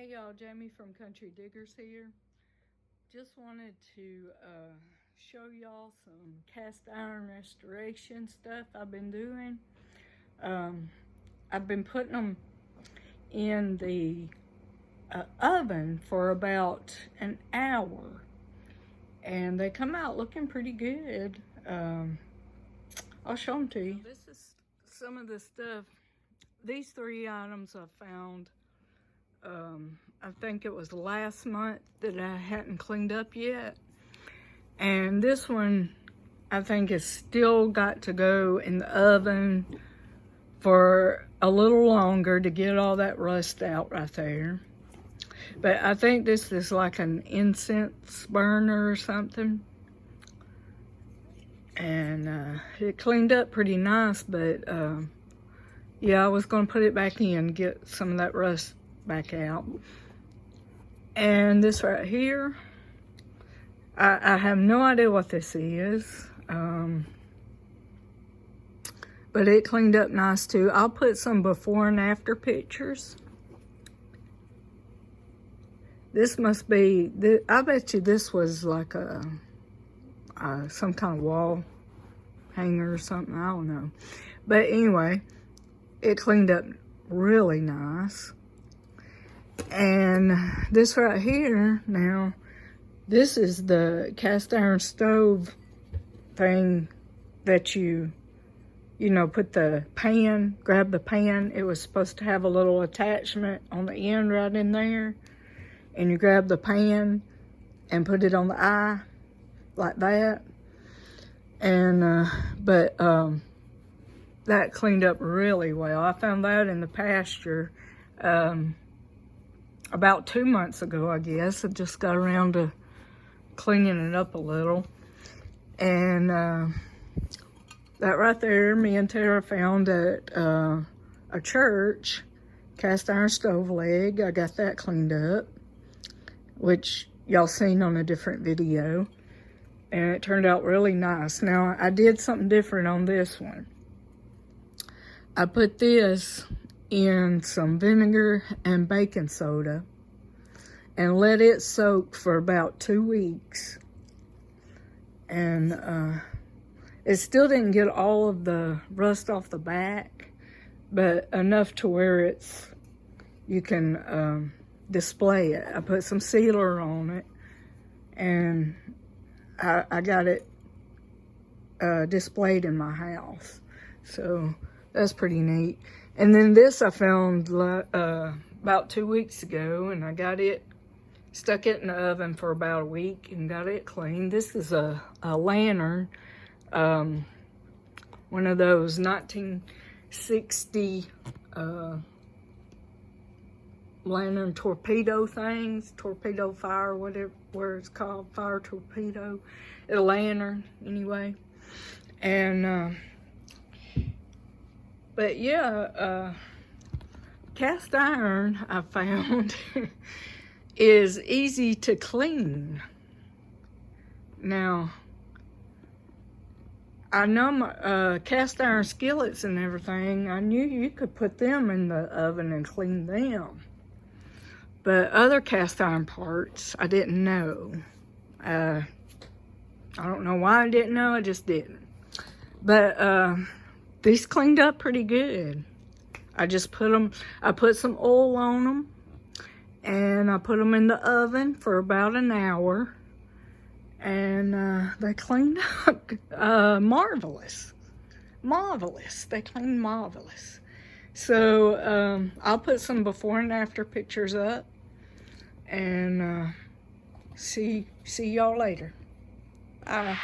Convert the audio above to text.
Hey y'all, Jamie from Country Diggers here. Just wanted to show y'all some cast iron restoration stuff I've been doing. I've been putting them in the oven for about an hour and they come out looking pretty good. I'll show them to you. This is some of the stuff. These three items I found I think it was last month that I hadn't cleaned up yet. And this one, I think is still got to go in the oven for a little longer to get all that rust out right there. But I think this is like an incense burner or something. And it cleaned up pretty nice, but yeah, I was gonna put it back in, get some of that rust back out. And this right here, I have no idea what this is, but it cleaned up nice too. I'll put some before and after pictures. This must be, I bet you this was like some kind of wall hanger or something, I don't know. But anyway, it cleaned up really nice. And this right here, now, this is the cast iron stove thing that you know, put the pan, grab the pan. It was supposed to have a little attachment on the end right in there. And you grab the pan and put it on the eye like that. And, that cleaned up really well. I found that in the pasture, about 2 months ago, I guess. I just got around to cleaning it up a little. And that right there, me and Tara found at a church, cast iron stove leg. I got that cleaned up, which y'all seen on a different video. And it turned out really nice. Now, I did something different on this one. I put this in some vinegar and baking soda and let it soak for about 2 weeks. And it still didn't get all of the rust off the back, but enough to where you can display it. I put some sealer on it and I got it displayed in my house. So that's pretty neat. And then this I found about 2 weeks ago, and I got it, stuck it in the oven for about a week and got it clean. This is a lantern, one of those 1960 lantern torpedo things, torpedo fire, whatever it's called, fire torpedo, a lantern anyway. And but yeah, cast iron, I found, is easy to clean. Now, I know my cast iron skillets and everything, I knew you could put them in the oven and clean them. But other cast iron parts, I didn't know. I don't know why I didn't know, I just didn't. But these cleaned up pretty good. I just I put some oil on them, and I put them in the oven for about an hour, and they cleaned up marvelous. Marvelous. They cleaned marvelous. So I'll put some before and after pictures up, and see y'all later. Bye.